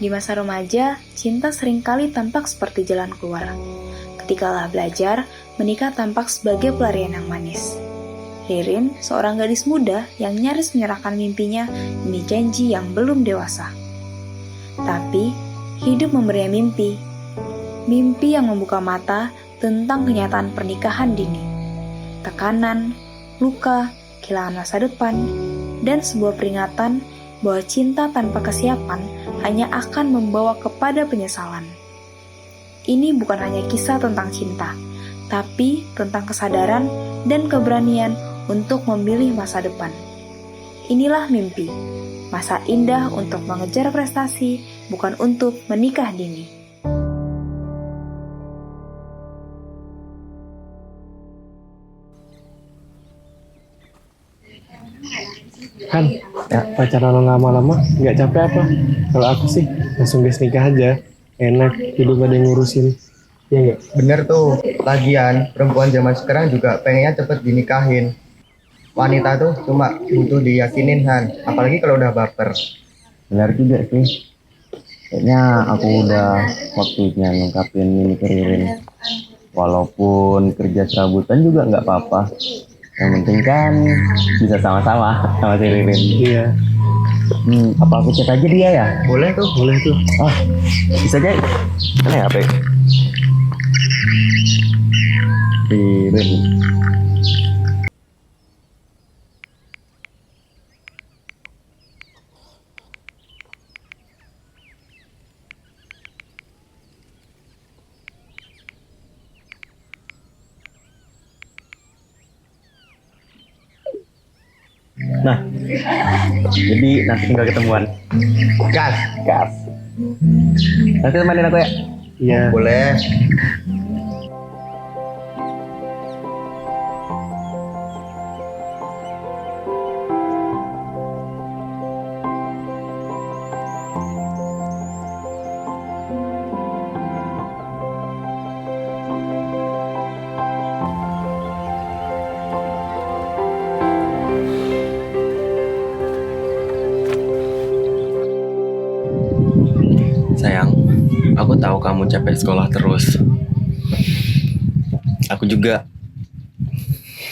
Di masa remaja, cinta seringkali tampak seperti jalan keluar. Ketika lelah belajar, menikah tampak sebagai pelarian yang manis. Ririn, seorang gadis muda yang nyaris menyerahkan mimpinya demi janji yang belum dewasa. Tapi, hidup memberinya mimpi. Mimpi yang membuka mata tentang kenyataan pernikahan dini. Tekanan, luka, kehilangan masa depan, dan sebuah peringatan bahwa cinta tanpa kesiapan hanya akan membawa kepada penyesalan. Ini bukan hanya kisah tentang cinta, tapi tentang kesadaran dan keberanian untuk memilih masa depan. Inilah mimpi, masa indah untuk mengejar prestasi, bukan untuk menikah dini. Kan, ya, pacaran lama-lama nggak capek apa? Kalau aku sih langsung gas nikah aja, enak, hidup gak ada yang ngurusin. Ya nggak? Bener tuh, lagian perempuan zaman sekarang juga pengennya cepet dinikahin. Wanita tuh cuma butuh diyakinin Han, apalagi kalau udah baper. Benar juga sih. Kayaknya aku udah waktunya ngungkapin ini ke Ririn. Walaupun kerja serabutan juga nggak apa-apa. Yang penting kan bisa sama-sama sama si Ririn. Iya, Apa aku cek aja dia ya? Boleh tuh. boleh tuh. Oh, bisa aja. Mana ya HP? Ririn. Nah, jadi nanti tinggal ketemuan. Gas. Gas. Nanti temenin aku ya. Iya. Boleh. Sayang, aku tahu kamu capek sekolah terus. Aku juga.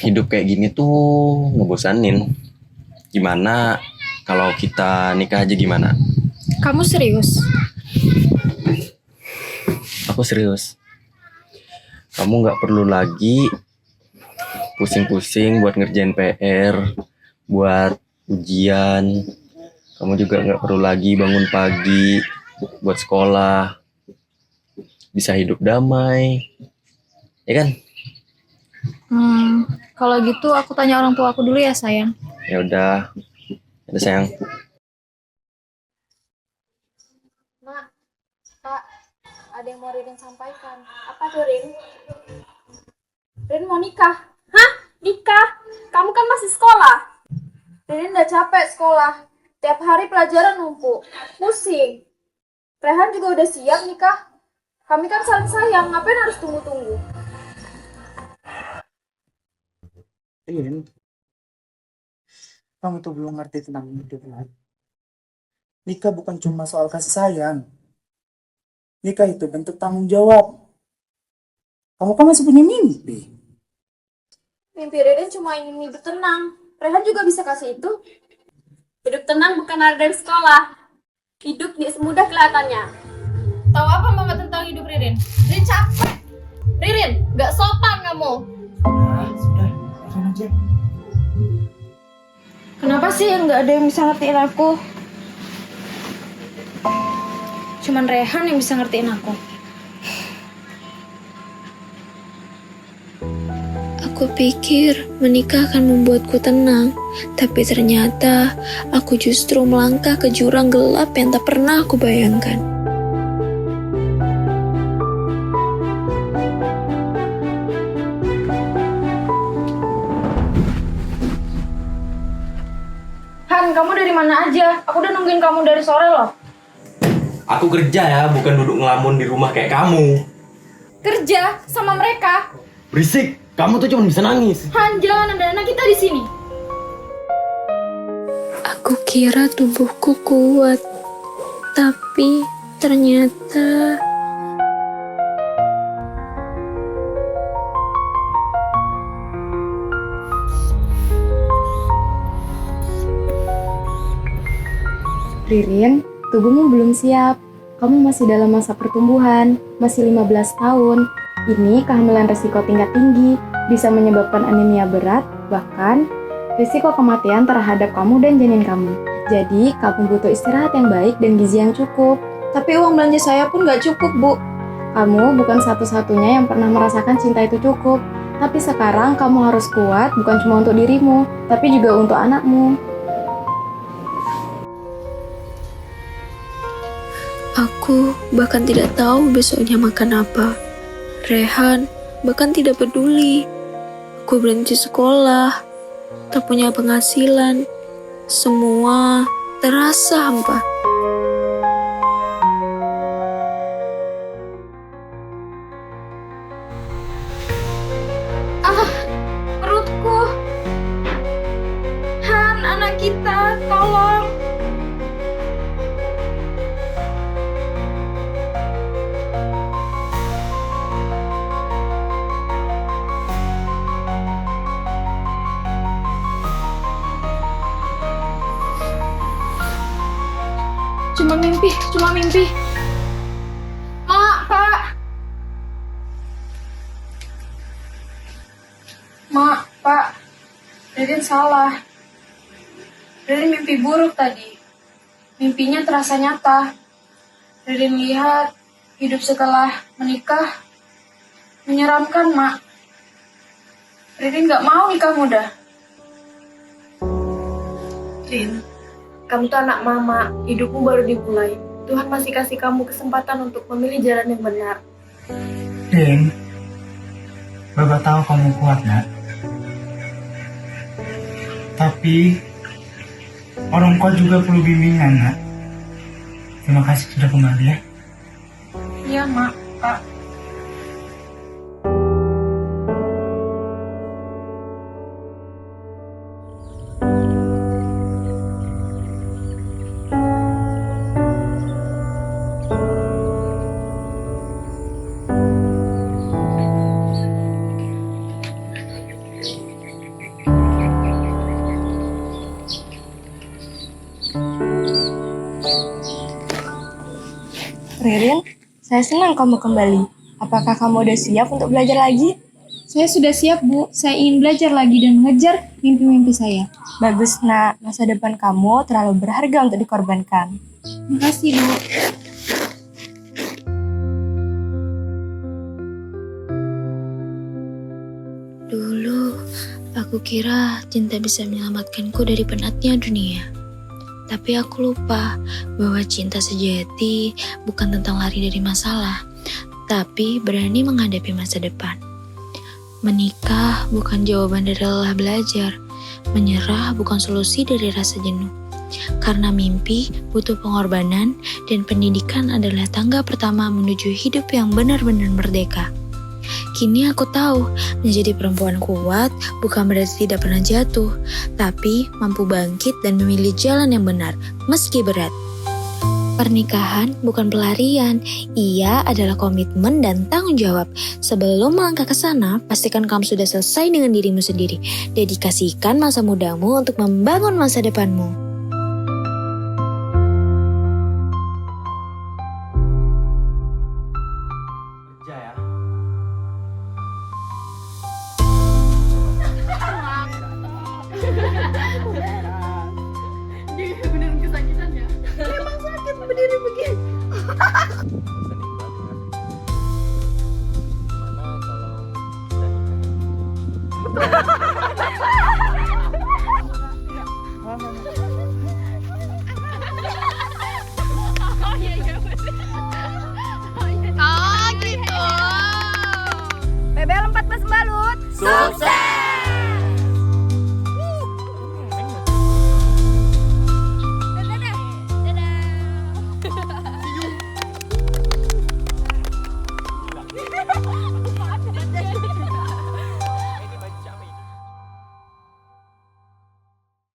Hidup kayak gini tuh ngebosanin. Gimana kalau kita nikah aja gimana? Kamu serius? Aku serius. Kamu nggak perlu lagi pusing-pusing buat ngerjain PR, buat ujian. Kamu juga nggak perlu lagi bangun pagi buat sekolah. Bisa hidup damai, ya kan? Kalau gitu aku tanya orang tua aku dulu ya sayang. Ya udah sayang. Mak, Kak, ada yang mau Ririn sampaikan. Apa tuh, Rin? Rin mau nikah. Hah? Nikah? Kamu kan masih sekolah. Ririn udah capek sekolah. Tiap hari pelajaran numpuk. Pusing. Rehan juga udah siap nikah. Kami kan saling sayang, ngapain harus tunggu-tunggu? Rin, kamu tuh belum ngerti tentang hidup lagi. Nikah bukan cuma soal kasih sayang. Nikah itu bentuk tanggung jawab. Kamu kan masih punya mimpi. Mimpi Ririn cuma ingin hidup tenang. Rehan juga bisa kasih itu. Hidup tenang bukan ada dari sekolah. Hidup tidak semudah kelihatannya. Tahu apa mama tentang hidup Ririn? Ririn capek. Ririn, gak sopan kamu. Sudah, aja. Kenapa sih nggak ada yang bisa ngertiin aku? Cuman Rehan yang bisa ngertiin aku. Aku pikir menikah akan membuatku tenang, tapi ternyata aku justru melangkah ke jurang gelap yang tak pernah aku bayangkan. Han, kamu dari mana aja? Aku udah nungguin kamu dari sore loh. Aku kerja ya, bukan duduk ngelamun di rumah kayak kamu. Kerja sama mereka. Berisik, kamu tuh cuma bisa nangis. Han, jangan ada anak kita di sini. Aku kira tubuhku kuat, tapi ternyata Ririn, tubuhmu belum siap. Kamu masih dalam masa pertumbuhan, masih 15 tahun. Ini kehamilan risiko tingkat tinggi, bisa menyebabkan anemia berat, bahkan risiko kematian terhadap kamu dan janin kamu. Jadi, kamu butuh istirahat yang baik dan gizi yang cukup. Tapi uang belanja saya pun nggak cukup, Bu. Kamu bukan satu-satunya yang pernah merasakan cinta itu cukup. Tapi sekarang kamu harus kuat, bukan cuma untuk dirimu, tapi juga untuk anakmu. aku bahkan tidak tahu besoknya makan apa. Rehan bahkan tidak peduli. Aku berhenti sekolah, tak punya penghasilan. Semua terasa hampa. Perutku. Han, anak kita, tolong. Cuma mimpi. Mak, Pak. Mak, Pak. Ririn salah. Ririn mimpi buruk tadi. Mimpinya terasa nyata. Ririn lihat hidup setelah menikah menyeramkan, Mak. Ririn gak mau nikah muda. Rin, kamu tuh anak mama, hidupmu baru dimulai. Tuhan masih kasih kamu kesempatan untuk memilih jalan yang benar. Rin, Bapak tahu kamu kuat, Nak. Tapi orang tua juga perlu bimbingan, Nak. Terima kasih sudah kembali ya. Iya, Mak, Pak. Ririn, saya senang kamu kembali. Apakah kamu udah siap untuk belajar lagi? Saya sudah siap, Bu. Saya ingin belajar lagi dan mengejar mimpi-mimpi saya. Bagus, Nak. Masa depan kamu terlalu berharga untuk dikorbankan. Makasih, Bu. Dulu, aku kira cinta bisa menyelamatkanku dari penatnya dunia. Tapi aku lupa bahwa cinta sejati bukan tentang lari dari masalah, tapi berani menghadapi masa depan. Menikah bukan jawaban dari lelah belajar, menyerah bukan solusi dari rasa jenuh. Karena mimpi butuh pengorbanan dan pendidikan adalah tangga pertama menuju hidup yang benar-benar merdeka. Kini aku tahu, menjadi perempuan kuat bukan berarti tidak pernah jatuh, tapi mampu bangkit dan memilih jalan yang benar, meski berat. Pernikahan bukan pelarian, ia adalah komitmen dan tanggung jawab. Sebelum melangkah ke sana, pastikan kamu sudah selesai dengan dirimu sendiri. Dedikasikan masa mudamu untuk membangun masa depanmu. PBL 14 Pembalut. Sukses!